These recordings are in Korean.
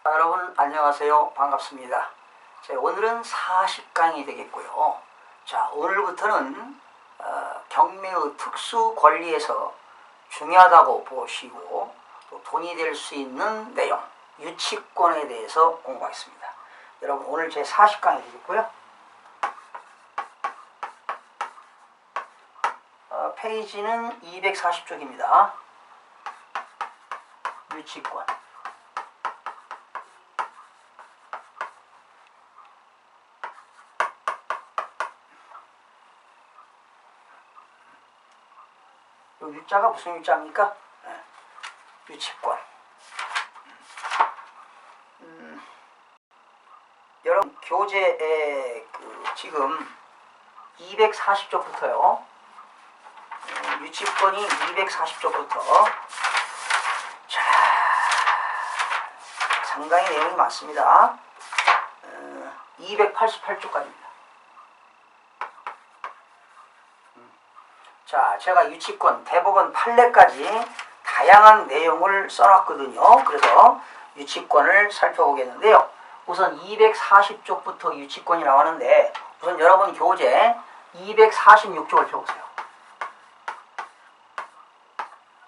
여러분 안녕하세요. 반갑습니다. 자, 오늘은 40강이 되겠고요. 자, 오늘부터는 경매의 특수 권리에서 중요하다고 보시고 또 돈이 될 수 있는 내용, 유치권에 대해서 공부하겠습니다. 여러분 오늘 제 40강이 되겠고요. 페이지는 240쪽입니다. 유치권. 유자가 무슨 유자입니까? 유치권. 여러분 교재에 지금 240쪽부터요. 유치권이 240쪽부터 자, 상당히 내용이 많습니다. 288쪽까지입니다. 자, 제가 유치권 대법원 판례까지 다양한 내용을 써놨거든요. 그래서 유치권을 살펴보겠는데요. 우선 240쪽부터 유치권이 나왔는데 우선 여러분 교재 246쪽을 펴보세요.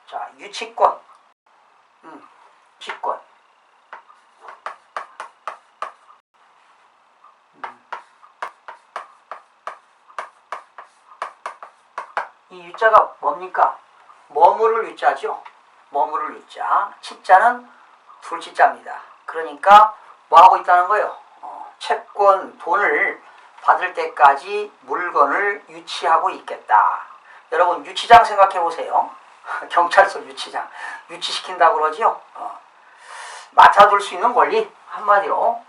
자, 유치권. 유치권. 이 유자가 뭡니까? 머무를 유자죠. 머무를 유자. 치자는 둘치자입니다. 그러니까 뭐 하고 있다는 거예요? 채권, 돈을 받을 때까지 물건을 유치하고 있겠다. 여러분 유치장 생각해 보세요. 경찰서 유치장. 유치시킨다고 그러지요. 맡아둘 수 있는 권리. 한마디로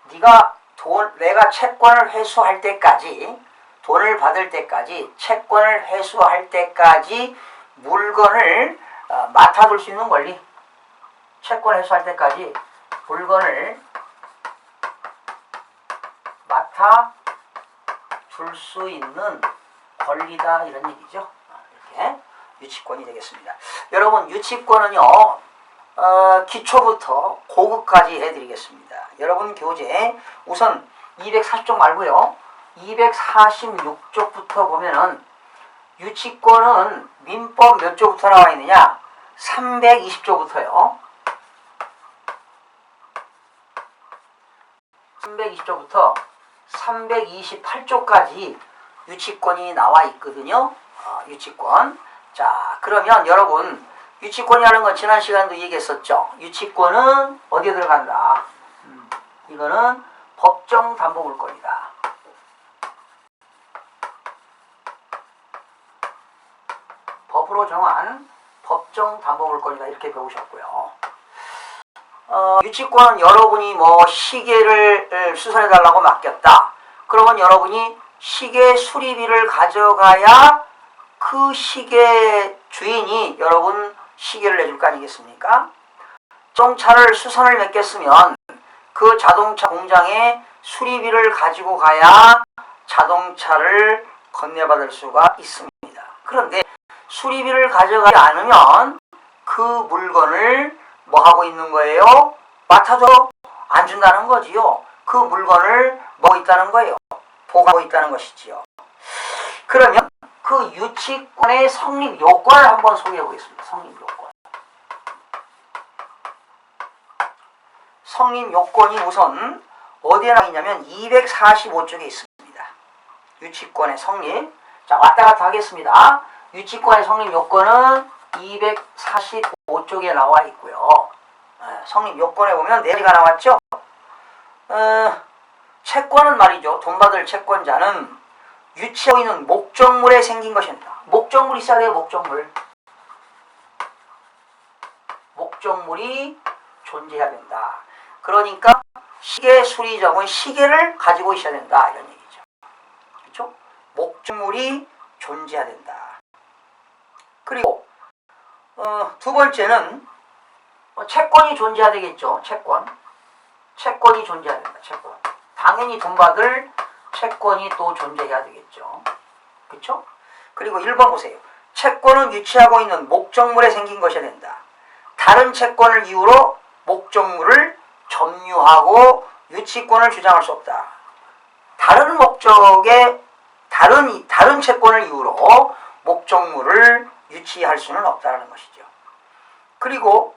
내가 채권을 회수할 때까지, 돈을 받을 때까지, 채권을 회수할 때까지 물건을 맡아둘 수 있는 권리. 채권 회수할 때까지 물건을 맡아둘 수 있는 권리다, 이런 얘기죠. 이렇게 유치권이 되겠습니다. 여러분 유치권은요, 기초부터 고급까지 해드리겠습니다. 여러분 교재 우선 240쪽 말고요, 246쪽부터 보면은 유치권은 민법 몇 조부터 나와 있느냐? 320조부터요. 320조부터 328조까지 유치권이 나와 있거든요. 유치권. 자, 그러면 여러분 유치권이라는 건 지난 시간도 얘기했었죠. 유치권은 어디에 들어간다? 이거는 법정 담보물권이다. 법으로 정한 법정 담보물권이다, 이렇게 배우셨고요. 유치권은 여러분이 시계를 수선해달라고 맡겼다. 그러면 여러분이 시계 수리비를 가져가야 그 시계 주인이 여러분 시계를 내줄 거 아니겠습니까? 자동차를 수선을 맡겼으면 그 자동차 공장에 수리비를 가지고 가야 자동차를 건네받을 수가 있습니다. 그런데 수리비를 가져가지 않으면 그 물건을 뭐 하고 있는 거예요? 맡아도 안 준다는 거지요. 그 물건을 뭐 있다는 거예요? 보관하고 있다는 것이지요. 그러면 그 유치권의 성립 요건을 한번 소개해 보겠습니다. 성립 요건. 성립 요건이 우선 어디에 나와 있냐면 245쪽에 있습니다. 유치권의 성립. 자, 왔다 갔다 하겠습니다. 유치권의 성립 요건은 245쪽에 나와 있고요. 성립 요건에 보면 4가지가 나왔죠. 채권은 말이죠. 돈 받을 채권자는 유치하고 있는 목적물에 생긴 것입니다. 목적물 있어야 돼요. 목적물. 목적물이 존재해야 된다. 그러니까 시계 수리점은 시계를 가지고 있어야 된다, 이런 얘기죠. 그렇죠? 목적물이 존재해야 된다. 그리고 두 번째는 채권이 존재해야 되겠죠. 채권이 존재해야 된다. 채권. 당연히 돈 받을 채권이 또 존재해야 되겠죠. 그렇죠? 그리고 1번 보세요. 채권은 유치하고 있는 목적물에 생긴 것이어야 된다. 다른 채권을 이유로 목적물을 점유하고 유치권을 주장할 수 없다. 다른 목적의 다른 채권을 이유로 목적물을 유치할 수는 없다는 것이죠. 그리고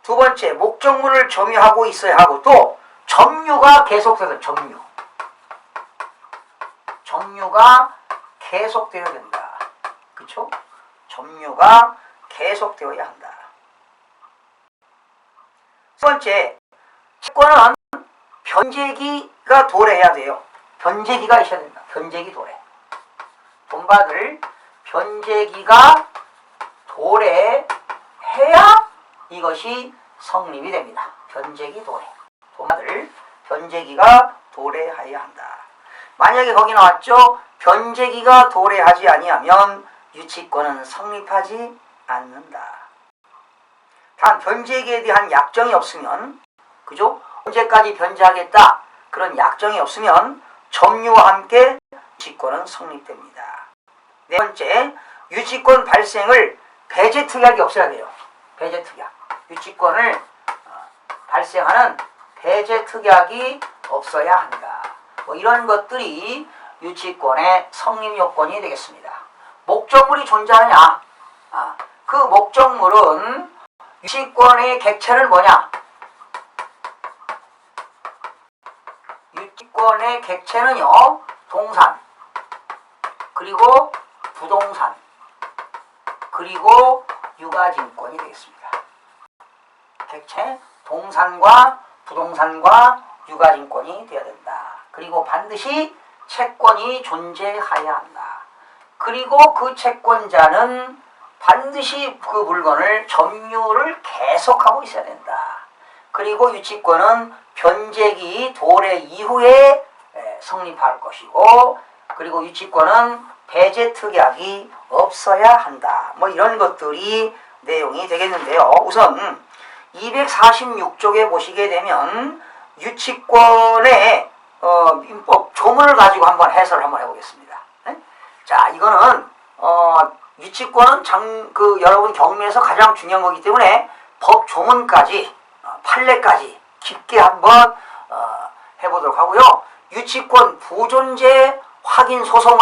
두 번째, 목적물을 점유하고 있어야 하고 또 점유가 계속돼서 점유가 계속되어야 된다. 그렇죠? 점유가 계속되어야 한다. 세 번째, 채권은 변제기가 도래해야 돼요. 변제기가 있어야 된다. 변제기 도래. 돈 받을 변제기가 도래해야 이것이 성립이 됩니다. 변제기 도래. 돈 받을 변제기가 도래해야 한다. 만약에 거기 나왔죠. 변제기가 도래하지 아니하면 유치권은 성립하지 않는다. 단 변제기에 대한 약정이 없으면, 그죠? 언제까지 변제하겠다 그런 약정이 없으면 점유와 함께 유치권은 성립됩니다. 네 번째, 유치권 발생을 배제특약이 없어야 돼요. 배제특약. 유치권을 발생하는 배제특약이 없어야 한다. 뭐 이런 것들이 유치권의 성립 요건이 되겠습니다. 목적물이 존재하느냐? 그 목적물은 유치권의 객체는 뭐냐? 유치권의 객체는요, 동산, 그리고 부동산, 그리고 유가증권이 되겠습니다. 객체, 동산과 부동산과 유가증권이 되어야 된다. 그리고 반드시 채권이 존재해야 한다. 그리고 그 채권자는 반드시 그 물건을 점유를 계속하고 있어야 된다. 그리고 유치권은 변제기 도래 이후에 성립할 것이고, 그리고 유치권은 배제특약이 없어야 한다. 뭐 이런 것들이 내용이 되겠는데요. 우선 246쪽에 보시게 되면 유치권의 민법 조문을 가지고 한번 해설을 한번 해보겠습니다. 네? 자, 이거는 유치권은 여러분 경매에서 가장 중요한 거기 때문에 법 조문까지 판례까지 깊게 한번 해보도록 하고요. 유치권 부존재 확인 소송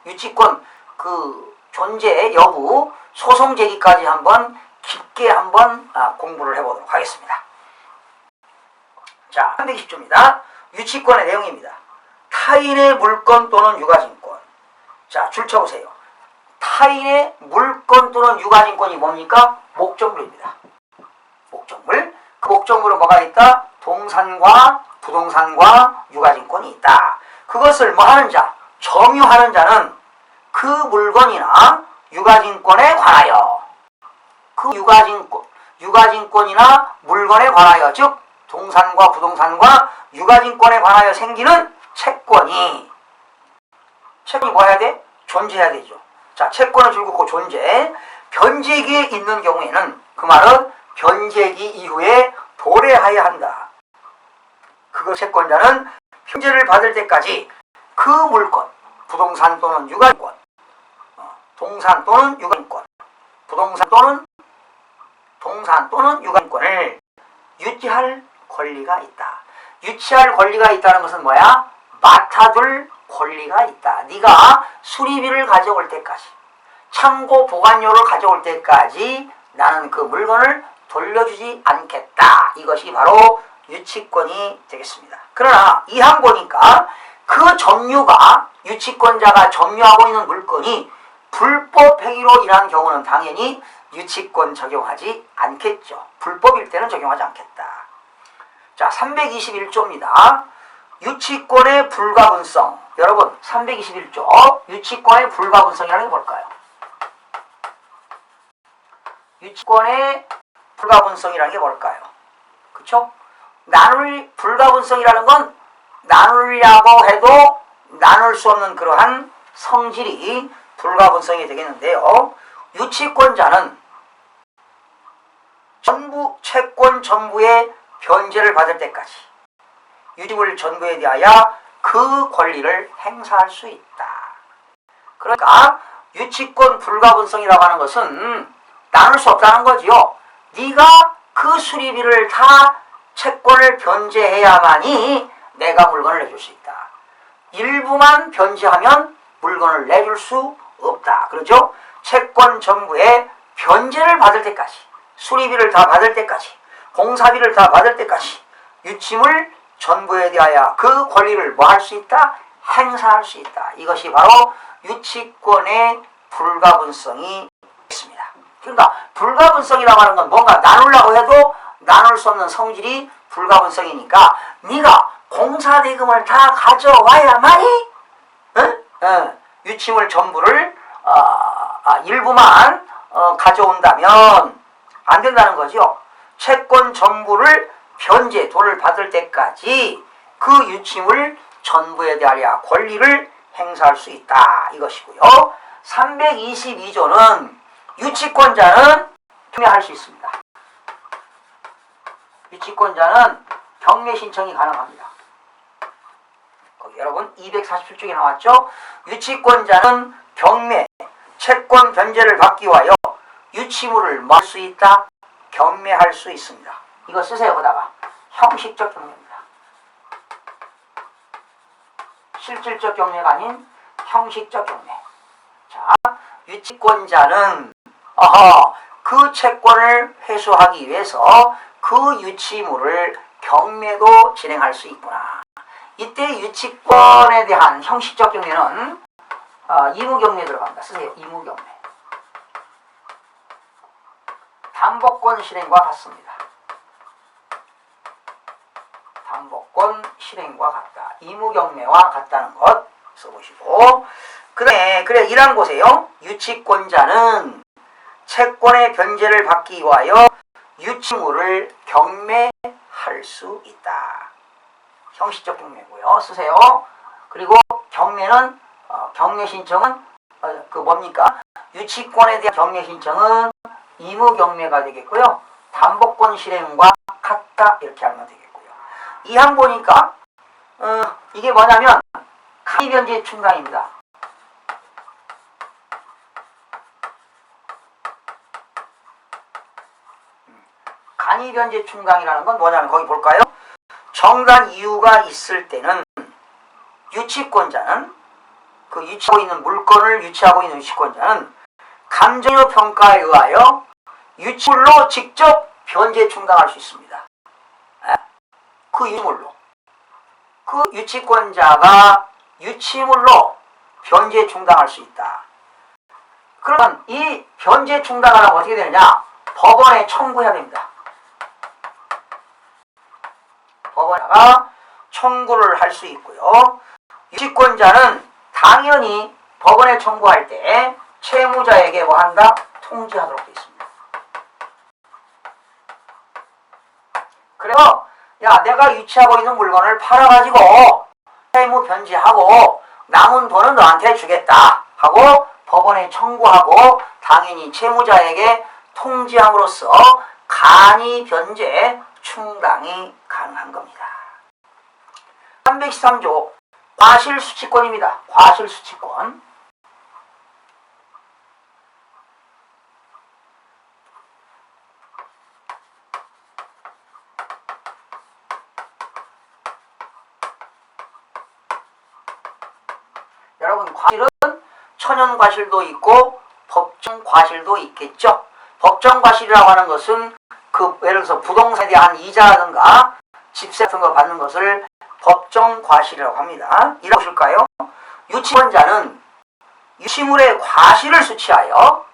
유치권 그 존재 여부 소송 제기까지 한번 깊게 한번 공부를 해보도록 하겠습니다. 자, 320조입니다. 유치권의 내용입니다. 타인의 물건 또는 유가증권. 자, 줄 쳐보세요. 타인의 물건 또는 유가증권이 뭡니까? 목적물입니다. 목적물. 그 목적물은 뭐가 있다? 동산과 부동산과 유가증권이 있다. 그것을 뭐 하는 자? 점유하는 자는 그 물건이나 유가증권에 관하여, 그 유가증권이나 물건에 관하여, 즉 동산과 부동산과 유가증권에 관하여 생기는 채권이 뭐 해야 돼? 존재해야 되죠. 자, 채권을 줄 긋고 존재. 변제기에 있는 경우에는 그 말은 변제기 이후에 도래하여야 한다. 그 채권자는 변제를 받을 때까지 그 물건, 부동산 또는 유가증권, 동산 또는 유가증권, 부동산 또는 동산 또는 유가증권을 유치할 권리가 있다. 유치할 권리가 있다는 것은 뭐야? 맡아둘 권리가 있다. 네가 수리비를 가져올 때까지, 창고 보관료를 가져올 때까지 나는 그 물건을 돌려주지 않겠다. 이것이 바로 유치권이 되겠습니다. 그러나 이 항 보니까 그 점유가, 유치권자가 점유하고 있는 물건이 불법 행위로 인한 경우는 당연히 유치권 적용하지 않겠죠. 불법일 때는 적용하지 않겠다. 자, 321조입니다. 유치권의 불가분성. 여러분, 321조 유치권의 불가분성이라는 게 뭘까요? 유치권의 불가분성이라는 게 뭘까요? 그쵸? 불가분성이라는 건 나누려고 해도 나눌 수 없는 그러한 성질이 불가분성이 되겠는데요. 유치권자는 채권 전부의 변제를 받을 때까지 유지물 전부에 대하여 그 권리를 행사할 수 있다. 그러니까 유치권 불가분성이라고 하는 것은 나눌 수 없다는 거지요. 네가 그 수리비를 다 채권을 변제해야만이 내가 물건을 내줄 수 있다. 일부만 변제하면 물건을 내줄 수 없다. 그렇죠? 채권 전부의 변제를 받을 때까지, 수리비를 다 받을 때까지, 공사비를 다 받을 때까지 유침을 전부에 대하여 그 권리를 뭐 할 수 있다? 행사할 수 있다. 이것이 바로 유치권의 불가분성이 있습니다. 그러니까 불가분성이라고 하는 건 뭔가 나누려고 해도 나눌 수 없는 성질이 불가분성이니까 네가 공사대금을 다 가져와야만이 유침을 전부를 일부만 가져온다면 안 된다는 거죠. 채권 전부를 변제, 돈을 받을 때까지 그 유침을 전부에 대하여 권리를 행사할 수 있다. 이것이고요. 322조는 유치권자는 경매할 수 있습니다. 유치권자는 경매 신청이 가능합니다. 거기 여러분 247쪽에 나왔죠? 유치권자는 경매, 채권 변제를 받기 위하여 유치물을 뭐 할 수 있다? 경매할 수 있습니다. 이거 쓰세요. 보다가 형식적 경매입니다. 실질적 경매가 아닌 형식적 경매. 자, 유치권자는 그 채권을 회수하기 위해서 그 유치물을 경매도 진행할 수 있구나. 이때 유치권에 대한 형식적 경매는 이무경매 들어갑니다. 쓰세요. 이무경매. 담보권 실행과 같습니다. 담보권 실행과 같다. 이무경매와 같다는 것 써보시고, 그 다음에 그래 이란 곳에요. 유치권자는 채권의 변제를 받기 위하여 유치물을 경매할 수 있다. 형식적 경매고요. 쓰세요. 그리고 경매는 경매 신청은 그 뭡니까? 유치권에 대한 경매 신청은 이무 경매가 되겠고요. 담보권 실행과 같다 이렇게 하면 되겠고요. 이 항 보니까 이게 뭐냐면 간이변제 충당입니다. 간이변제 충당이라는 건 뭐냐면 거기 볼까요? 정당 이유가 있을 때는 유치권자는 그 유치하고 있는 물건을 유치하고 있는 유치권자는 감정의 평가에 의하여 유치물로 직접 변제 충당할 수 있습니다. 그 유치물로. 그 유치권자가 유치물로 변제 충당할 수 있다. 그러면 이 변제 충당을 하면 어떻게 되느냐? 법원에 청구해야 됩니다. 법원에다가 청구를 할 수 있고요. 유치권자는 당연히 법원에 청구할 때 채무자에게 뭐 한다? 통지하도록 되어 있습니다. 그래서 야 내가 유치하고 있는 물건을 팔아가지고 채무 변제하고 남은 돈은 너한테 주겠다 하고 법원에 청구하고 당연히 채무자에게 통지함으로써 간이 변제 충당이 가능한 겁니다. 313조 과실수취권입니다. 과실수취권. 여러분 과실은 천연과실도 있고 법정과실도 있겠죠. 법정과실이라고 하는 것은 그 예를 들어서 부동산에 대한 이자라든가 집세 같은 거 받는 것을 법정과실이라고 합니다. 이라고 보실까요? 유치권자는 유치물의 과실을 수취하여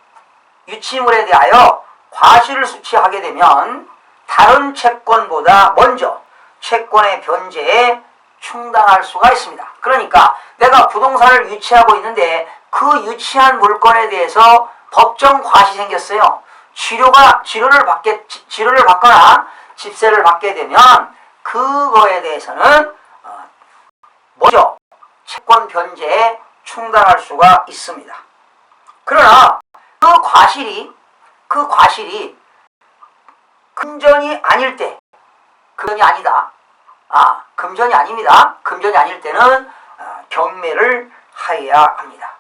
유치물에 대하여 과실을 수취하게 되면 다른 채권보다 먼저 채권의 변제에 충당할 수가 있습니다. 그러니까 내가 부동산을 유치하고 있는데 그 유치한 물건에 대해서 법정 과실이 생겼어요. 치료를 받거나 집세를 받게 되면 그거에 대해서는 먼저 채권 변제에 충당할 수가 있습니다. 그러나 그 과실이 금전이 아닐 때, 금전이 아니다. 금전이 아닙니다. 금전이 아닐 때는 경매를 하여야 합니다.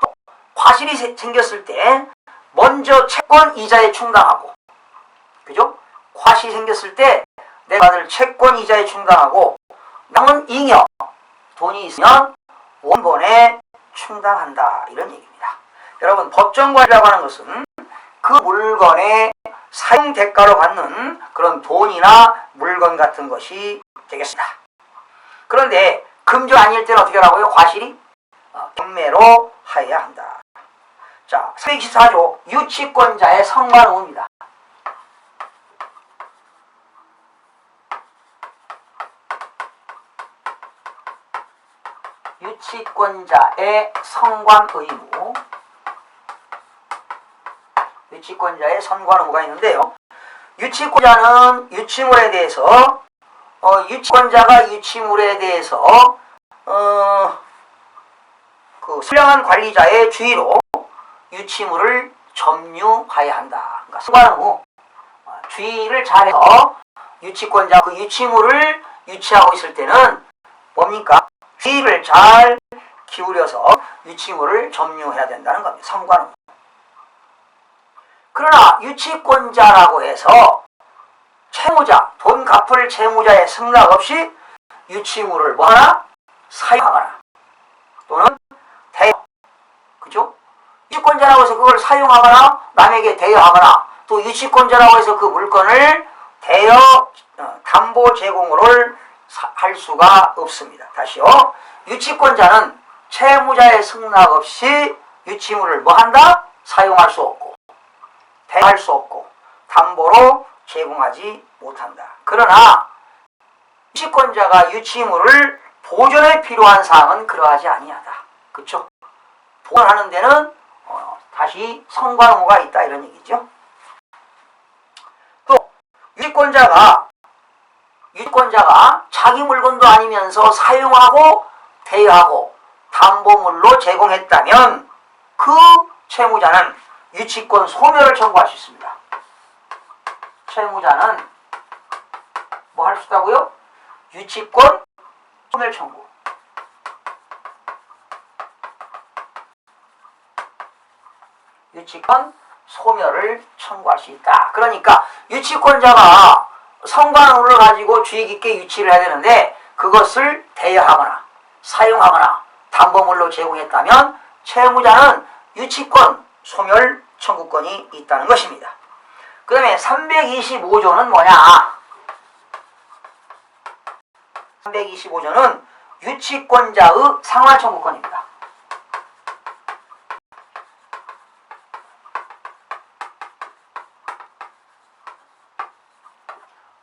또 과실이 생겼을 때 먼저 채권 이자에 충당하고, 그죠? 밭이 생겼을 때 내가 받을 채권 이자에 충당하고 남은 잉여, 돈이 있으면 원본에 충당한다. 이런 얘기입니다. 여러분, 법정관리라고 하는 것은 그 물건의 사용 대가로 받는 그런 돈이나 물건 같은 것이 되겠습니다. 그런데 금주 아닐 때는 어떻게 하라고요? 과실이 경매로 하여야 한다. 자, 324조 유치권자의 성관 의무입니다. 유치권자의 성관 의무. 유치권자의 성관 의무가 있는데요. 유치권자는 유치물에 대해서 유치권자가 유치물에 대해서 그 선량한 관리자의 주의로 유치물을 점유하여야 한다. 그러니까 성관 의무. 주의를 잘해서 유치권자 그 유치물을 유치하고 있을 때는 뭡니까? 주의를 잘 기울여서 유치물을 점유해야 된다는 겁니다. 성관 의무. 그러나 유치권자라고 해서 채무자, 돈 갚을 채무자의 승낙 없이 유치물을 뭐하나? 사용하거나 또는 대여, 그죠? 유치권자라고 해서 그걸 사용하거나 남에게 대여하거나 또 유치권자라고 해서 그 물건을 대여, 담보 제공을 할 수가 없습니다. 다시요. 유치권자는 채무자의 승낙 없이 유치물을 뭐한다? 사용할 수 없고 대여할 수 없고 담보로 제공하지 못한다. 그러나 유치권자가 유치물을 보존에 필요한 사항은 그러하지 아니하다. 그렇죠? 보존하는 데는 다시 성관 의무가 있다 이런 얘기죠. 또 유치권자가 자기 물건도 아니면서 사용하고 대여하고 담보물로 제공했다면 그 채무자는 유치권 소멸을 청구할 수 있습니다. 채무자는 뭐 할 수 있다고요? 유치권 소멸 청구. 유치권 소멸을 청구할 수 있다. 그러니까 유치권자가 성관 의무를 가지고 주의 깊게 유치를 해야 되는데 그것을 대여하거나 사용하거나 담보물로 제공했다면 채무자는 유치권 소멸 청구권이 있다는 것입니다. 그 다음에 325조는 뭐냐? 325조는 유치권자의 상환 청구권입니다.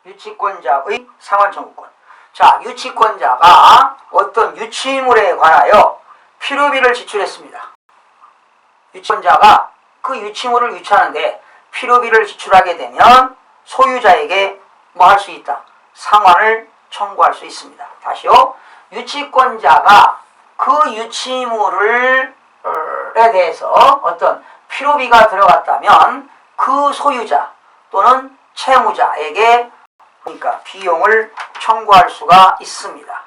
유치권자의 상환 청구권. 자, 유치권자가 어떤 유치물에 관하여 필요비를 지출했습니다. 유치권자가 그 유치물을 유치하는데 필요비를 지출하게 되면 소유자에게 뭐 할 수 있다? 상환을 청구할 수 있습니다. 다시요. 유치권자가 그 유치물에 대해서 어떤 필요비가 들어갔다면 그 소유자 또는 채무자에게 그러니까 비용을 청구할 수가 있습니다.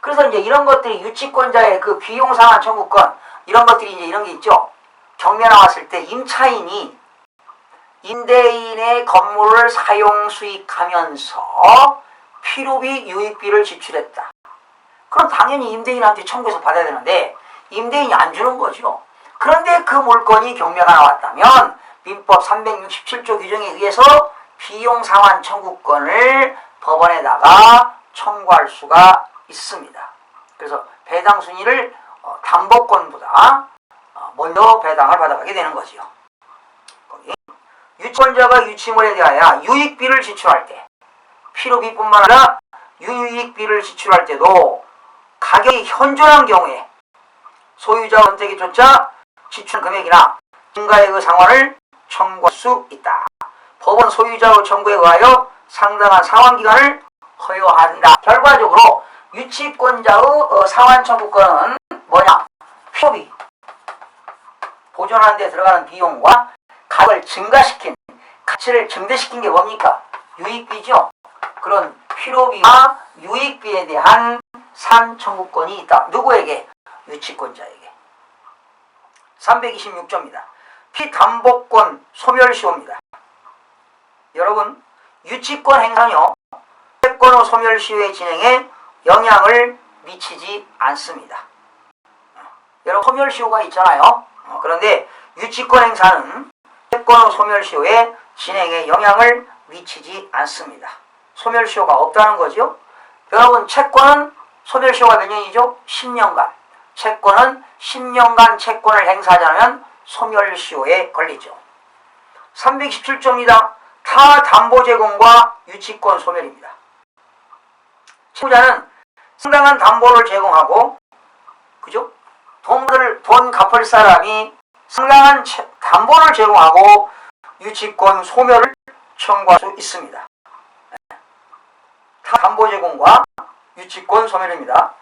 그래서 이제 이런 것들이 유치권자의 그 비용 상환 청구권 이런 것들이 이제 이런 게 있죠. 경매 나왔을 때 임차인이 임대인의 건물을 사용 수익하면서 필요비 유익비를 지출했다. 그럼 당연히 임대인한테 청구해서 받아야 되는데 임대인이 안 주는 거죠. 그런데 그 물건이 경매가 나왔다면 민법 367조 규정에 의해서 비용 상환 청구권을 법원에다가 청구할 수가 있습니다. 그래서 배당 순위를 담보권보다 먼저 배당을 받아가게 되는 거지요. 거기 유치권자가 유치물에 대하여 유익비를 지출할 때 필요비뿐만 아니라 유익비를 지출할 때도 가격이 현존한 경우에 소유자 선택에 쫓아 지출 금액이나 증가액의 상환을 청구할 수 있다. 법원 소유자의 청구에 의하여 상당한 상환기간을 허용한다. 결과적으로 유치권자의 상환 청구권은 뭐냐? 필요비, 보존하는 데 들어가는 비용과 가격을 증가시킨, 가치를 증대시킨 게 뭡니까? 유익비죠. 그런 필요비와 유익비에 대한 산 청구권이 있다. 누구에게? 유치권자에게. 326조입니다. 피담보권 소멸시효입니다. 여러분, 유치권 행사는요, 채권의 소멸시효의 진행에 영향을 미치지 않습니다. 여러분, 소멸시효가 있잖아요. 그런데 유치권 행사는 채권의 소멸시효의 진행에 영향을 미치지 않습니다. 소멸시효가 없다는 거죠. 여러분, 채권은 소멸시효가 몇 년이죠? 10년간. 채권은 10년간 채권을 행사하지 않으면 소멸시효에 걸리죠. 327조입니다. 타 담보 제공과 유치권 소멸입니다. 채무자는 상당한 담보를 제공하고, 그죠? 돈 갚을 사람이 상당한 담보를 제공하고 유치권 소멸을 청구할 수 있습니다. 타 담보 제공과 유치권 소멸입니다.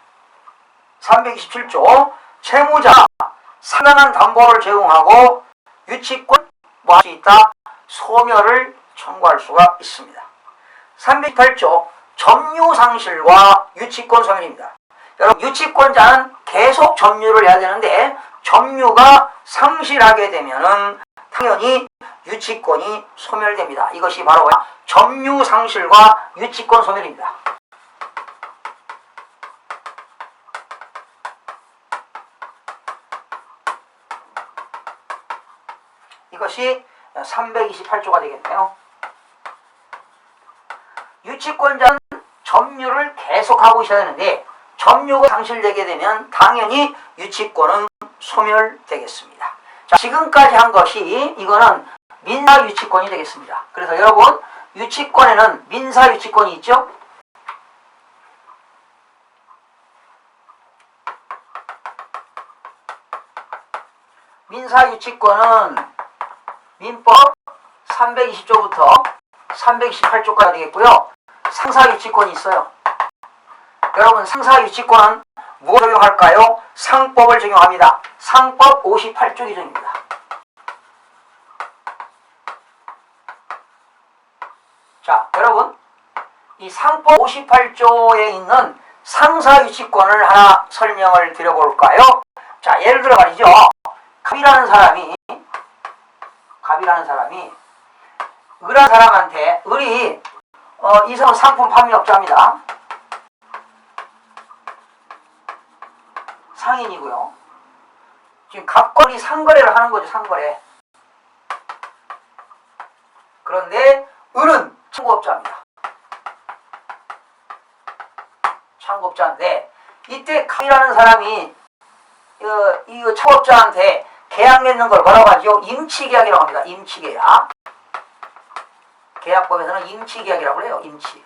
327조 채무자 상당한 담보를 제공하고 유치권 뭐 할 수 있다? 소멸을 청구할 수가 있습니다. 308조 점유상실과 유치권 소멸입니다. 여러분, 유치권자는 계속 점유를 해야 되는데 점유가 상실하게 되면은 당연히 유치권이 소멸됩니다. 이것이 바로 점유상실과 유치권 소멸입니다. 이것이 328조가 되겠네요. 유치권자는 점유를 계속하고 있어야 되는데 점유가 상실되게 되면 당연히 유치권은 소멸되겠습니다. 자, 지금까지 한 것이 이거는 민사유치권이 되겠습니다. 그래서 여러분, 유치권에는 민사유치권이 있죠? 민사유치권은 민법 320조부터 318조까지 되겠고요. 상사유치권이 있어요. 여러분, 상사유치권은 무엇을 적용할까요? 상법을 적용합니다. 상법 58조 규정입니다. 자, 여러분, 이 상법 58조에 있는 상사유치권을 하나 설명을 드려볼까요? 자, 예를 들어 말이죠. 갑이라는 사람이 을한 사람한테 을이 이성 상품 판매업자입니다. 상인이고요. 지금 갑과 을이 상거래를 하는 거죠. 상거래. 그런데 을은 창고업자입니다. 창고업자인데 이때 갑이라는 사람이 이 창고업자한테 계약 맺는 걸 뭐라고 하죠? 임치계약이라고 합니다. 임치계약. 계약법에서는 임치계약이라고 해요. 임치.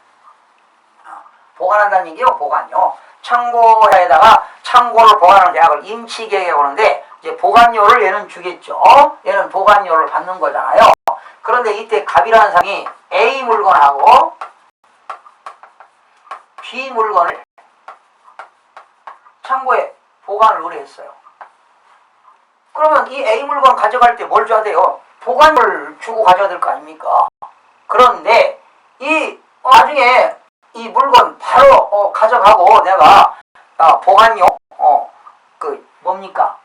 보관한다는 얘기요. 보관요. 창고에다가 창고를 보관하는 계약을 임치계약이라고 하는데 이제 보관료를 얘는 주겠죠. 얘는 보관료를 받는 거잖아요. 그런데 이때 갑이라는 사람이 A 물건하고 B 물건을 창고에 보관을 의뢰했어요. 그러면 이 A 물건 가져갈 때 뭘 줘야 돼요? 보관료를 주고 가져야 될 거 아닙니까? 그런데 이 나중에 이 물건 바로 가져가고 내가 보관료 뭡니까?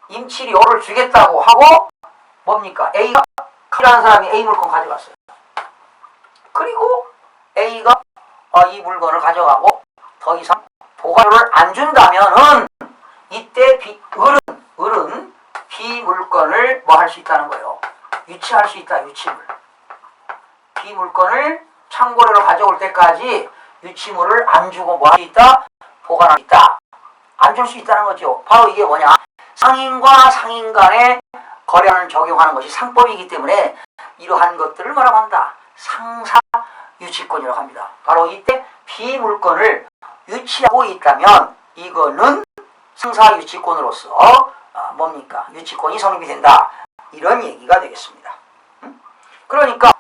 임치료를 주겠다고 하고 뭡니까? A가 B라는 사람이 A 물건 가져갔어요. 그리고 A가 이 물건을 가져가고 더 이상 보관료를 안 준다면은 이때 을은 B 물건을 뭐 할 수 있다는 거예요. 유치할 수 있다. 유치물. B 물건을 창고료를 가져올 때까지 유치물을 안 주고 뭐 할 수 있다? 보관할 수 있다. 안 줄 수 있다는 거죠. 바로 이게 뭐냐? 상인과 상인 간의 거래를 적용하는 것이 상법이기 때문에 이러한 것들을 뭐라고 한다? 상사유치권이라고 합니다. 바로 이때 B 물건을 유치하고 있다면 이거는 상사유치권으로서 뭡니까? 유치권이 성립이 된다. 이런 얘기가 되겠습니다. 그러니까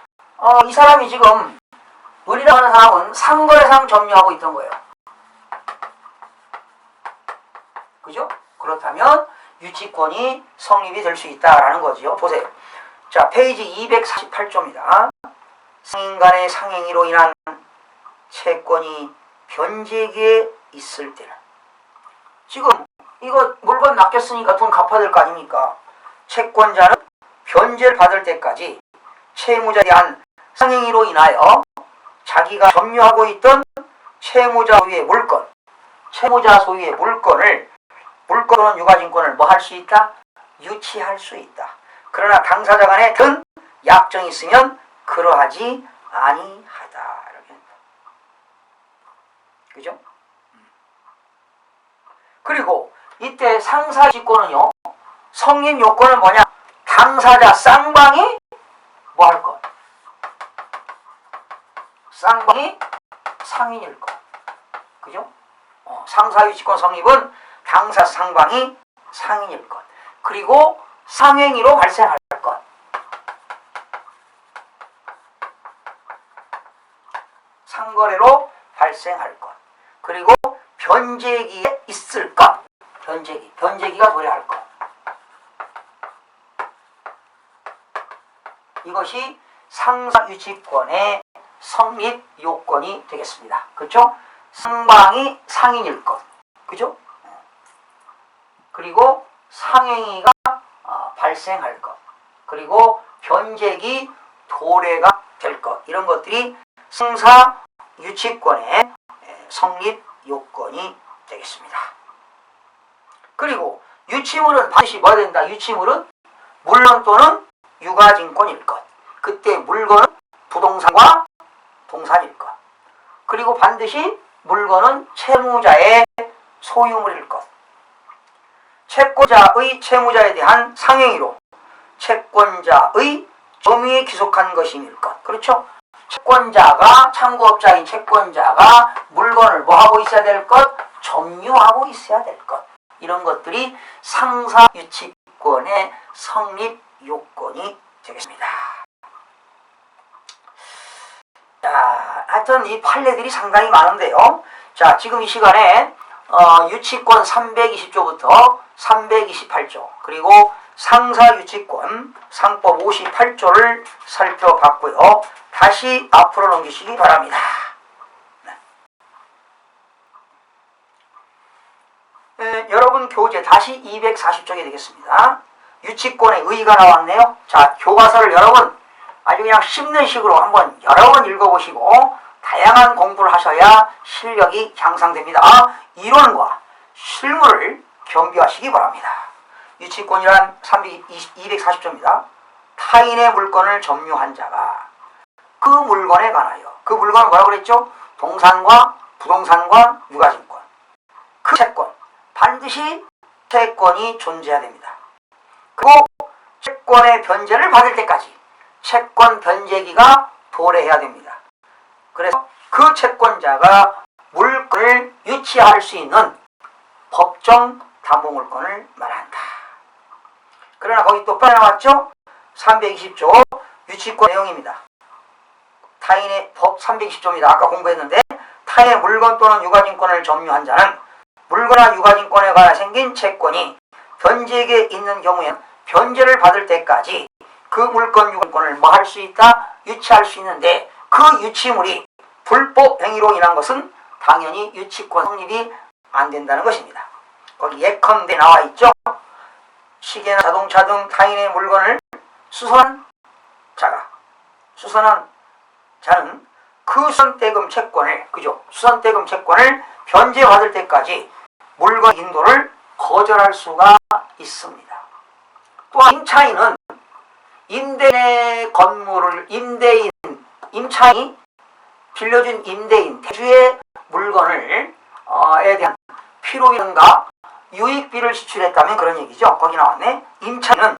이 사람이 지금 을이라고 하는 사람은 상거래상 점유하고 있던 거예요. 그죠? 그렇다면 유치권이 성립이 될 수 있다라는 거죠. 보세요. 자, 페이지 248조입니다. 상인 간의 상행위로 인한 채권이 변제기에 있을 때는 지금 이거 물건 낚였으니까 돈 갚아야 될 거 아닙니까? 채권자는 변제를 받을 때까지 채무자에 대한 상행위로 인하여 자기가 점유하고 있던 채무자 소유의 물건, 채무자 소유의 물건은 유가증권을 뭐 할 수 있다? 유치할 수 있다. 그러나 당사자 간에 든 약정이 있으면 그러하지 아니하다. 이렇게. 그죠? 그리고 이때 상사유치권은요, 성립 요건은 뭐냐? 당사자 쌍방이 뭐 할 것? 쌍방이 상인일 것. 그죠? 상사유치권 성립은 당사 쌍방이 상인일 것. 그리고 상행위로 발생할 것. 상거래로 발생할 것. 그리고 변제기에 있을 것. 변제기가 도래할 것. 이것이 상사유치권의 성립 요건이 되겠습니다. 그렇죠? 상방이 상인일 것. 그죠? 그리고 상행위가 발생할 것. 그리고 변제기 도래가 될 것. 이런 것들이 상사유치권의 성립 요건이 되겠습니다. 그리고 유치물은 반드시 뭐야 된다? 유치물은 물건 또는 유가증권일 것. 그때 물건은 부동산과 동산일 것. 그리고 반드시 물건은 채무자의 소유물일 것. 채권자의 채무자에 대한 상행위로 채권자의 점유에 기속한 것임일 것. 그렇죠? 채권자가, 참고업자인 채권자가 물건을 뭐 하고 있어야 될 것? 점유하고 있어야 될 것. 이런 것들이 상사유치권의 성립 요건이 되겠습니다. 자, 하여튼 이 판례들이 상당히 많은데요. 자, 지금 이 시간에 유치권 320조부터 328조, 그리고 상사유치권 상법 58조를 살펴봤고요. 다시 앞으로 넘기시기 바랍니다. 여러분 교재 다시 240쪽이 되겠습니다. 유치권의 의의가 나왔네요. 자, 교과서를 여러분 아주 그냥 씹는 식으로 한번 여러 번 읽어보시고 다양한 공부를 하셔야 실력이 향상됩니다. 이론과 실물을 겸비하시기 바랍니다. 유치권이란 240조입니다. 타인의 물건을 점유한 자가 그 물건에 관하여, 그 물건은 뭐라고 그랬죠? 동산과 부동산과 유가증권, 그 채권, 반드시 채권이 존재해야 됩니다. 그리고 채권의 변제를 받을 때까지 채권 변제기가 도래해야 됩니다. 그래서 그 채권자가 물건을 유치할 수 있는 법정 담보물건을 말한다. 그러나 거기 또 빠져나왔죠? 320조 유치권 내용입니다. 타인의 법 320조입니다. 아까 공부했는데 타인의 물건 또는 유가증권을 점유한 자는 물건과 유가증권에 관해 생긴 채권이 변제기에 있는 경우에는 변제를 받을 때까지 그 물건 유가증권을 뭐 할 수 있다? 유치할 수 있는데 그 유치물이 불법 행위로 인한 것은 당연히 유치권 성립이 안 된다는 것입니다. 거기 예컨대 나와 있죠. 시계나 자동차 등 타인의 물건을 수선한 자는 그 수선대금 채권을, 그죠? 수선대금 채권을 변제받을 때까지 물건 인도를 거절할 수가 있습니다. 또한 임차인은 임대인의 건물을 임차인이 빌려준 임대인, 대주의 물건을 에 대한 필요이든가 유익비를 지출했다면 그런 얘기죠. 거기 나왔네. 임차인은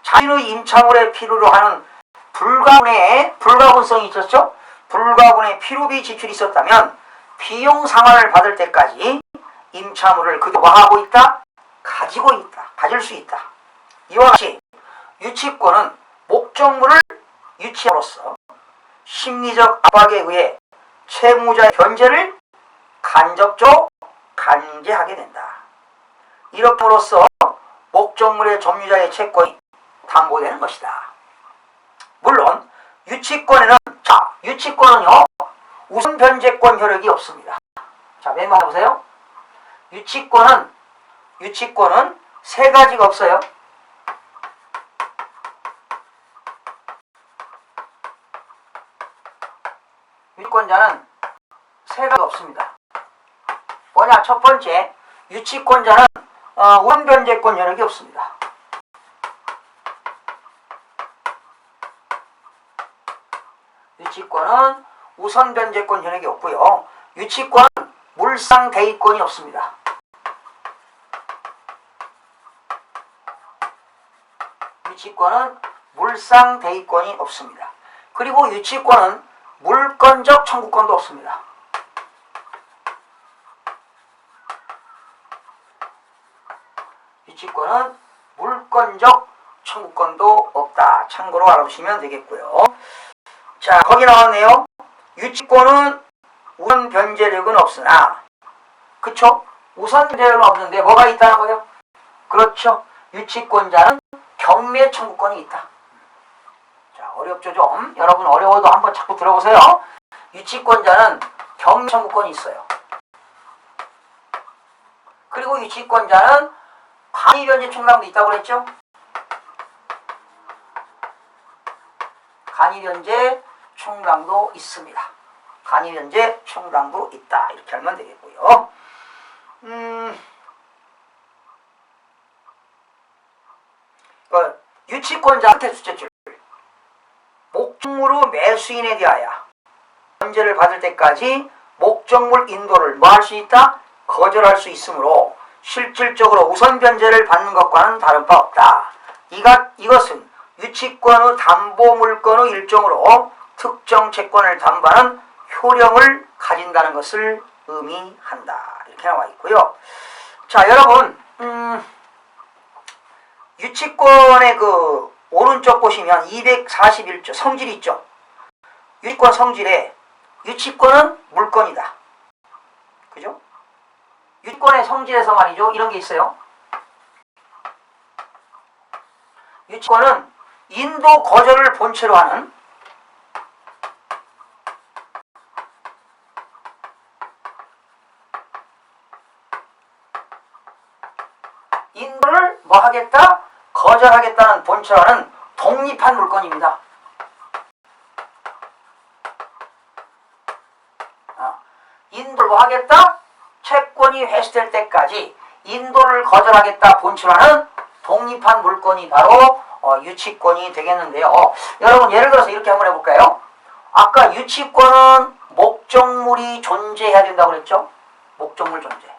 자신의 임차물에 필요로 하는 불가분성이 있었죠. 불가분의 필요비 지출이 있었다면 비용 상환을 받을 때까지 임차물을 그게 뭐 하고 있다? 가지고 있다. 가질 수 있다. 이와 같이 유치권은 목적물을 유치함으로써 심리적 압박에 의해 채무자의 변제를 간접적으로 강제하게 된다. 이렇게로써 목적물의 점유자의 채권이 담보되는 것이다. 물론 유치권에는 유치권은요 우선 변제권 효력이 없습니다. 자, 멤버 보세요. 유치권은 세 가지가 없어요. 유치권자는 세 가지가 없습니다. 뭐냐? 첫 번째, 유치권자는 우선변제권 여력이 없습니다. 유치권은 우선변제권 여력이 없고요. 유치권은 물상대의권이 없습니다. 유치권은 물상대의권이 없습니다. 그리고 유치권은 물권적 청구권도 없습니다. 유치권은 물권적 청구권도 없다. 참고로 알아두시면 되겠고요. 자, 거기 나왔네요. 유치권은 우선 변제력은 없으나, 그쵸? 우선 변제력은 없는데 뭐가 있다는 거예요? 그렇죠. 유치권자는 경매 청구권이 있다. 자, 어렵죠 좀. 여러분 어려워도 한번 자꾸 들어보세요. 유치권자는 경매 청구권이 있어요. 그리고 유치권자는 간이변제 충당도 있다고 그랬죠? 간이변제 충당도 있습니다. 간이변제 충당도 있다. 이렇게 하면 되겠고요. 유치권자 끝에 둘째 줄. 목적물의 매수인에 대하여 변제를 받을 때까지 목적물 인도를 뭐 할 수 있다? 거절할 수 있으므로 실질적으로 우선 변제를 받는 것과는 다른 바 없다. 이것은 유치권의 담보물권의 일종으로 특정 채권을 담보하는 효력을 가진다는 것을 의미한다. 이렇게 나와 있고요. 자, 여러분 유치권의 그 오른쪽 보시면 241조 성질이 있죠. 유치권 성질에 유치권은 물권이다. 그죠? 유치권의 성질에서 말이죠. 이런 게 있어요. 유치권은 인도 거절을 본체로 하는 인도를 뭐 하겠다? 거절하겠다는 본체로 하는 독립한 물권입니다. 인도를 뭐 하겠다? 채권이 회수될 때까지 인도를 거절하겠다 본체로 하는 독립한 물권이 바로 유치권이 되겠는데요. 여러분 예를 들어서 이렇게 한번 해볼까요? 아까 유치권은 목적물이 존재해야 된다고 그랬죠? 목적물 존재.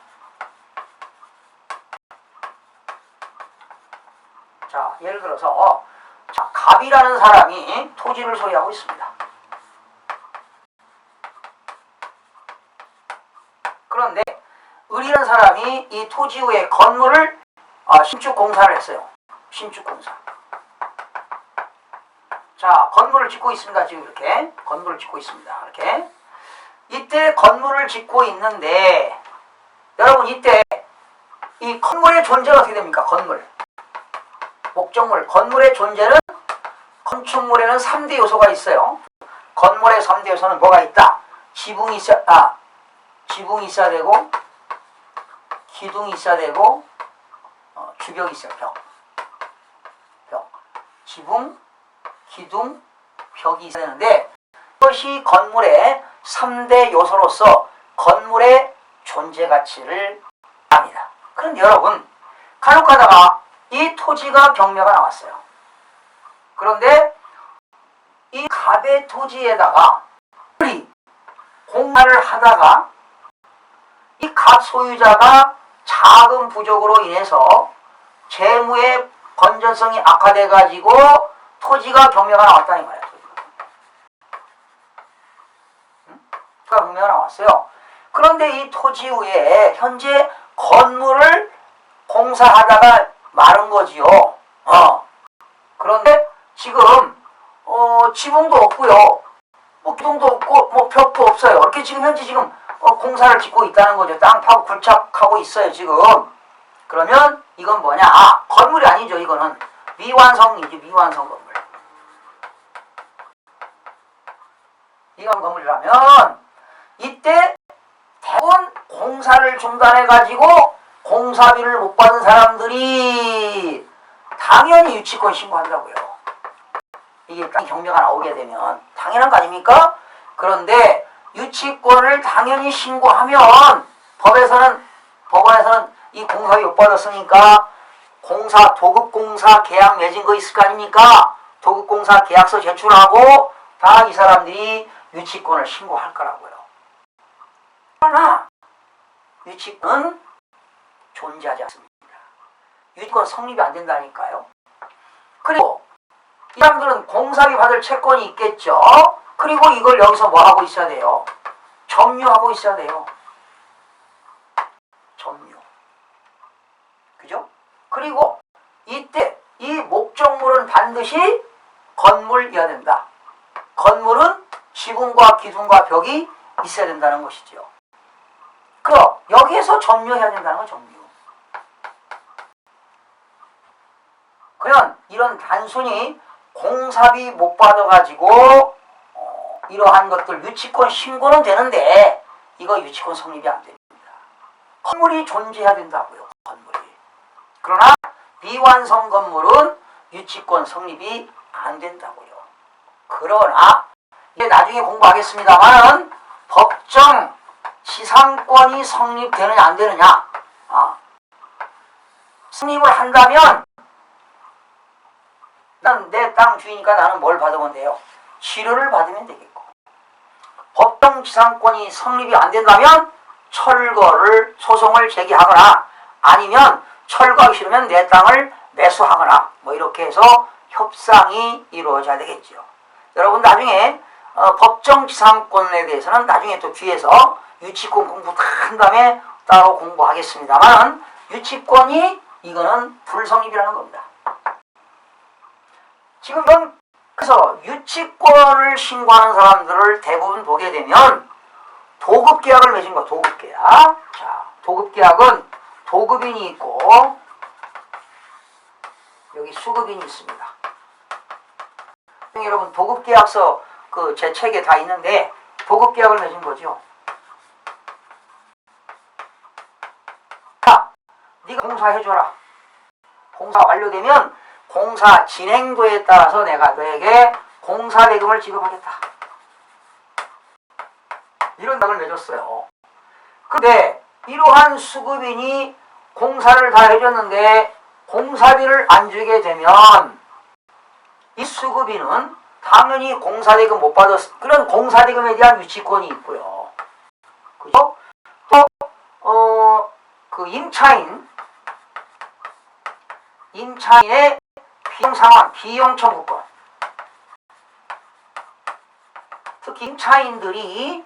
자, 예를 들어서 갑이라는 사람이 토지를 소유하고 있습니다. 그런데 을이라는 사람이 이 토지 위에 건물을 신축 공사를 했어요. 신축 공사. 자, 건물을 짓고 있습니다. 지금 이렇게 건물을 짓고 있습니다. 이렇게 이때 건물을 짓고 있는데 여러분 이때 이 건물의 존재가 어떻게 됩니까? 건물. 목적물, 건물의 존재는 건축물에는 3대 요소가 있어요. 건물의 3대 요소는 뭐가 있다? 지붕이 있어야 되고, 기둥이 있어야 되고, 주벽이 있어요. 벽. 지붕, 기둥, 벽이 있어야 되는데 이것이 건물의 3대 요소로서 건물의 존재 가치를 합니다. 그런데 여러분 간혹 가다가 이 토지가 경매가 나왔어요. 그런데 이 갑의 토지에다가 공사를 하다가 이 갑 소유자가 자금 부족으로 인해서 재무의 건전성이 악화돼 가지고 토지가 경매가 나왔다는 거예요. 토지가 경매가 나왔어요. 그런데 이 토지 위에 현재 건물을 공사하다가 마른 거지요. 그런데 지금 지붕도 없고요. 뭐 기둥도 없고 뭐 벽도 없어요. 이렇게 지금 현재 지금 공사를 짓고 있다는 거죠. 땅 파고 굴착하고 있어요, 지금. 그러면 이건 뭐냐? 건물이 아니죠. 이거는 미완성이죠. 미완성 건물. 미완성 건물이라면 이때 대부분 공사를 중단해가지고 공사비를 못 받은 사람들이 당연히 유치권 신고하더라고요. 이게 경매가 나오게 되면 당연한 거 아닙니까? 그런데 유치권을 당연히 신고하면 법원에서는 이 공사비 못 받았으니까 도급공사 계약 맺은 거 있을 거 아닙니까? 도급공사 계약서 제출하고 다 이 사람들이 유치권을 신고할 거라고요. 그러나 유치권은 존재하지 않습니다. 유치권 성립이 안 된다니까요. 그리고 이 사람들은 공사비 받을 채권이 있겠죠. 그리고 이걸 여기서 뭐 하고 있어야 돼요? 점유하고 있어야 돼요. 점유. 그죠? 그리고 이때 이 목적물은 반드시 건물이어야 된다. 건물은 지붕과 기둥과 벽이 있어야 된다는 것이죠. 그럼 여기에서 점유해야 된다는 건 점유. 그러면 이런 단순히 공사비 못 받아가지고 이러한 것들 유치권 신고는 되는데 이거 유치권 성립이 안 됩니다. 건물이 존재해야 된다고요. 건물이. 그러나 비완성 건물은 유치권 성립이 안 된다고요. 그러나 이게 나중에 공부하겠습니다만 법정 지상권이 성립되느냐 안 되느냐 성립을 한다면 난 내 땅 주인이니까 나는 뭘 받으면 돼요? 치료를 받으면 되겠고 법정 지상권이 성립이 안 된다면 소송을 제기하거나 아니면 철거하기 싫으면 내 땅을 매수하거나 뭐 이렇게 해서 협상이 이루어져야 되겠죠. 여러분 나중에 법정 지상권에 대해서는 나중에 또 뒤에서 유치권 공부 다 한 다음에 따로 공부하겠습니다만 유치권이 이거는 불성립이라는 겁니다. 지금 그래서 유치권을 신고하는 사람들을 대부분 보게 되면 도급계약을 맺은 거야. 도급계약. 자, 도급계약은 도급인이 있고 여기 수급인이 있습니다. 여러분 도급계약서 제 책에 다 있는데 도급계약을 맺은 거죠. 자, 네가 공사해줘라. 공사 완료되면 공사 진행도에 따라서 내가 너에게 공사대금을 지급하겠다. 이런 당을 맺었어요. 근데 이러한 수급인이 공사를 다 해줬는데 공사비를 안 주게 되면 이 수급인은 당연히 공사대금 못 받았을 그런 공사대금에 대한 유치권이 있고요. 그죠? 또 그 임차인의 비용 상환, 비용 청구권. 특히 임차인들이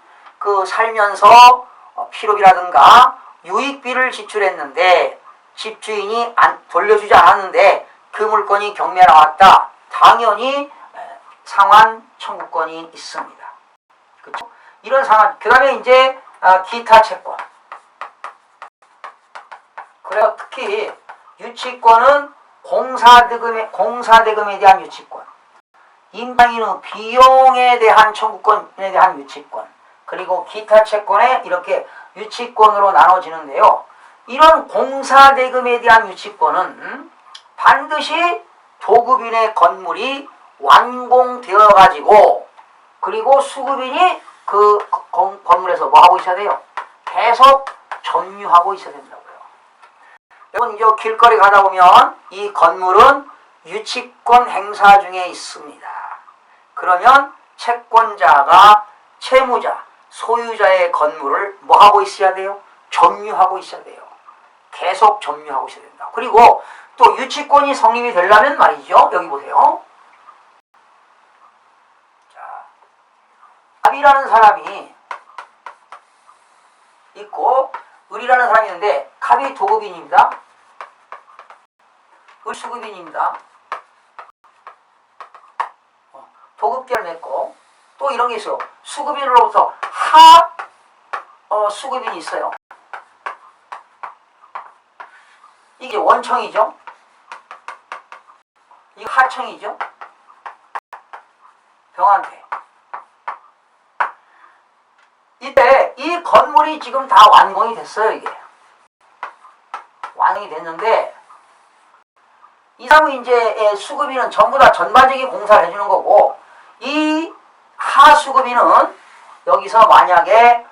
살면서 필요비라든가 유익비를 지출했는데 집주인이 돌려주지 않았는데 그 물건이 경매에 나왔다. 당연히 상환 청구권이 있습니다. 그렇죠? 이런 상환. 그 다음에 이제 기타 채권. 그래서 특히 유치권은 공사대금에 대한 유치권, 임차인의 비용에 대한 청구권에 대한 유치권, 그리고 기타 채권에 이렇게 유치권으로 나눠지는데요. 이런 공사대금에 대한 유치권은 반드시 도급인의 건물이 완공되어 가지고 그리고 수급인이 그 건물에서 뭐 하고 있어야 돼요? 계속 점유하고 있어야 된다고요. 여러분 이 길거리 가다 보면 이 건물은 유치권 행사 중에 있습니다. 그러면 채권자가 채무자, 소유자의 건물을 뭐 하고 있어야 돼요? 점유하고 있어야 돼요. 계속 점유하고 있어야 된다. 그리고 또 유치권이 성립이 되려면 말이죠. 여기 보세요. 자, 갑이라는 사람이 있고 을이라는 사람이 있는데 갑이 도급인입니다. 을 수급인입니다. 도급계를 맺고 또 이런 게 있어요. 수급인으로부터 수급인이 있어요. 이게 원청이죠. 이게 하청이죠. 병한테. 이때 이 건물이 지금 다 완공이 됐어요. 이게 완공이 됐는데 이 사람은 이제 수급인은 전부 다 전반적인 공사를 해주는 거고 이 하수급인은 여기서 만약에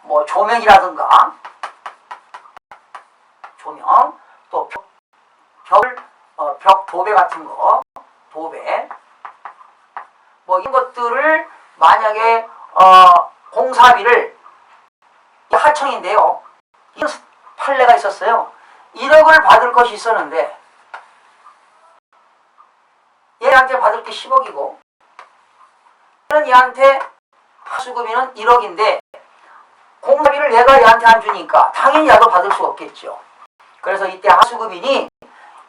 뭐 조명이라든가 조명 또 벽 도배 같은 거 도배 뭐 이런 것들을 만약에 공사비를 하청인데요. 이런 판례가 있었어요. 1억을 받을 것이 있었는데 얘한테 받을 게 10억이고 얘한테 하수급비는 1억인데 공사비를 내가 얘한테 안 주니까 당연히 나도 받을 수 없겠죠. 그래서 이때 하수급인이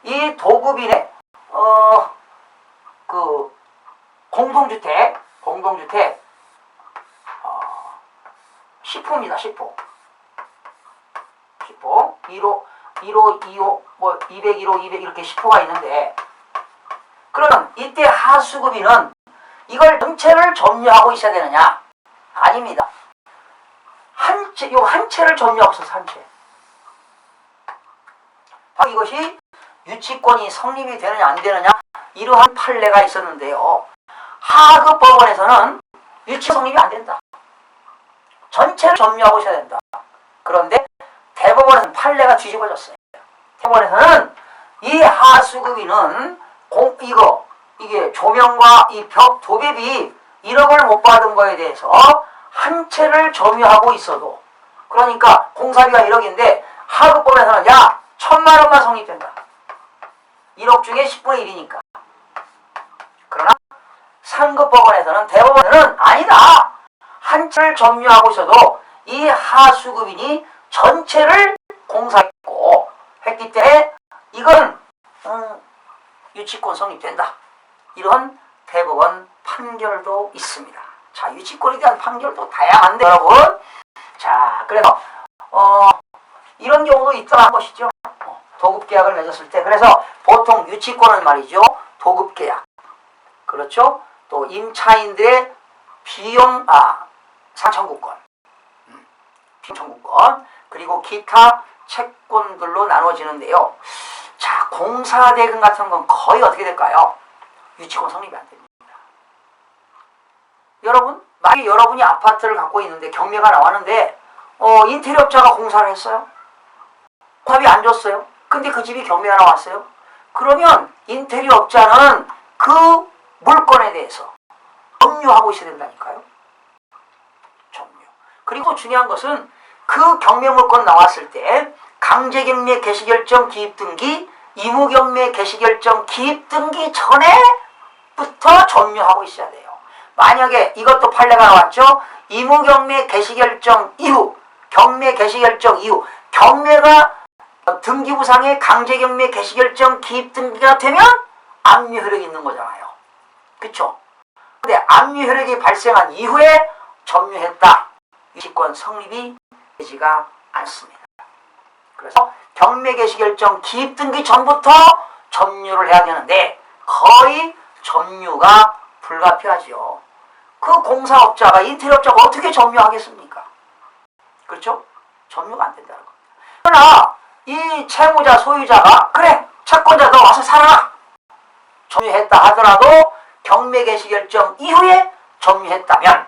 이 도급인의 그 공동주택 10호입니다. 10호 1호 2호 뭐 201호 200 이렇게 10호가 있는데 그러면 이때 하수급인은 이걸 전체를 점유하고 있어야 되느냐? 아닙니다. 한 채를 점유하고 있어서 한 채. 이것이 유치권이 성립이 되느냐 안 되느냐 이러한 판례가 있었는데요. 하급법원에서는 유치 성립이 안 된다. 전체를 점유하고 있어야 된다. 그런데 대법원에서는 판례가 뒤집어졌어요. 대법원에서는 이 하수급인은 이게 조명과 이 벽 도배비 1억을 못 받은 거에 대해서 한 채를 점유하고 있어도 그러니까 공사비가 1억인데 하급법에서는 야 1,000만 원만 성립된다. 1억 중에 10분의 1이니까. 그러나 상급법원에서는 대법원에서는 아니다. 한 채를 점유하고 있어도 이 하수급인이 전체를 공사했고 했기 때문에 이건 유치권 성립된다. 이런 대법원 판결도 있습니다. 자, 유치권에 대한 판결도 다양한데 여러분. 자, 그래서 이런 경우도 있다는 것이죠. 도급계약을 맺었을 때. 그래서 보통 유치권은 말이죠. 도급계약. 그렇죠? 또 임차인들의 비용, 상청구권. 청구권. 그리고 기타 채권들로 나눠지는데요. 자, 공사대금 같은 건 거의 어떻게 될까요? 유치권 성립이 안 됩니다. 여러분, 만약에 여러분이 아파트를 갖고 있는데 경매가 나왔는데 인테리어 업자가 공사를 했어요. 공사비 안 줬어요. 근데 그 집이 경매가 나왔어요. 그러면 인테리어 업자는 그 물건에 대해서 점유하고 있어야 된다니까요. 점유. 그리고 중요한 것은 그 경매 물건 나왔을 때 강제경매 개시결정 기입등기, 의무경매 개시결정 기입등기 전에부터 점유하고 있어야 돼요. 만약에 이것도 판례가 나왔죠. 의무경매 개시결정 이후, 경매 개시결정 이후, 경매가 등기부상의 강제경매 개시결정 기입등기가 되면 압류효력이 있는 거잖아요. 그쵸? 근데 압류효력이 발생한 이후에 점유했다. 유치권 성립이 되지가 않습니다. 그래서 경매 개시결정 기입등기 전부터 점유를 해야 되는데 거의 점유가 불가피하죠. 그 공사업자가 인테리어업자가 어떻게 점유하겠습니까? 그렇죠? 점유가 안 된다는 겁니다. 그러나 이 채무자 소유자가 그래 채권자 너 와서 살아라 점유했다 하더라도 경매 개시결정 이후에 점유했다면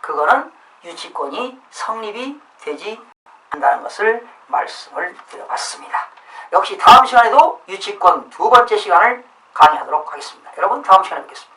그거는 유치권이 성립이 되지 않는다는 것을 말씀을 드려봤습니다. 역시 다음 시간에도 유치권 두 번째 시간을 강의하도록 하겠습니다. 여러분 다음 시간에 뵙겠습니다.